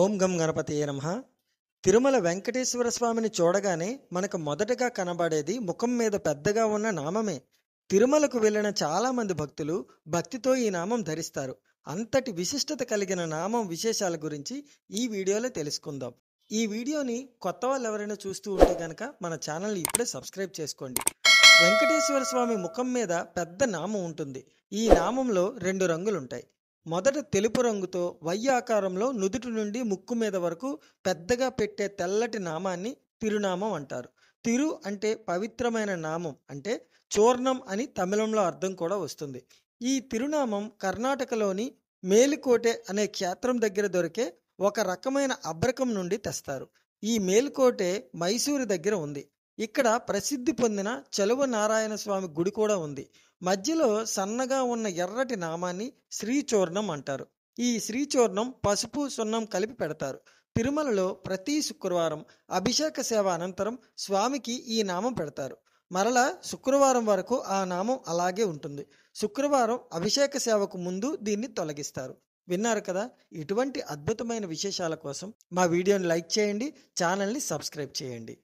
ఓం గం గణపతియే నమః. తిరుమల వెంకటేశ్వర స్వామిని చూడగానే మనకు మొదటగా కనబడేది ముఖం మీద పెద్దగా ఉన్న నామమే. తిరుమలకు వెళ్ళిన చాలామంది భక్తులు భక్తితో ఈ నామం ధరిస్తారు. అంతటి విశిష్టత కలిగిన నామం విశేషాల గురించి ఈ వీడియోలో తెలుసుకుందాం. ఈ వీడియోని కొత్త వాళ్ళు ఎవరైనా చూస్తూ ఉంటే కనుక మన ఛానల్ని ఇప్పుడే సబ్స్క్రైబ్ చేసుకోండి. వెంకటేశ్వర స్వామి ముఖం మీద పెద్ద నామం ఉంటుంది. ఈ నామంలో 2 రంగులుంటాయి. మొదట తెలుపు రంగుతో వై ఆకారంలో నుదుటి నుండి ముక్కు మీద వరకు పెద్దగా పెట్టే తెల్లటి నామాన్ని తిరునామం అంటారు. తిరు అంటే పవిత్రమైన నామం, అంటే చూర్ణం అని తమిళంలో అర్థం కూడా వస్తుంది. ఈ తిరునామం కర్ణాటకలోని మేలుకోటె అనే క్షేత్రం దగ్గర దొరికే ఒక రకమైన అబ్రకం నుండి తెస్తారు. ఈ మేలుకోటె మైసూరు దగ్గర ఉంది. ఇక్కడ ప్రసిద్ధి పొందిన చలువ నారాయణ స్వామి గుడి కూడా ఉంది. మధ్యలో సన్నగా ఉన్న ఎర్రటి నామాన్ని శ్రీచూర్ణం అంటారు. ఈ శ్రీచూర్ణం పసుపు సున్నం కలిపి పెడతారు. తిరుమలలో ప్రతి శుక్రవారం అభిషేక సేవ అనంతరం స్వామికి ఈ నామం పెడతారు. మరలా శుక్రవారం వరకు ఆ నామం అలాగే ఉంటుంది. శుక్రవారం అభిషేక సేవకు ముందు దీన్ని తొలగిస్తారు. విన్నారు కదా? ఇటువంటి అద్భుతమైన విశేషాల కోసం మా వీడియోని లైక్ చేయండి, ఛానల్ని సబ్స్క్రైబ్ చేయండి.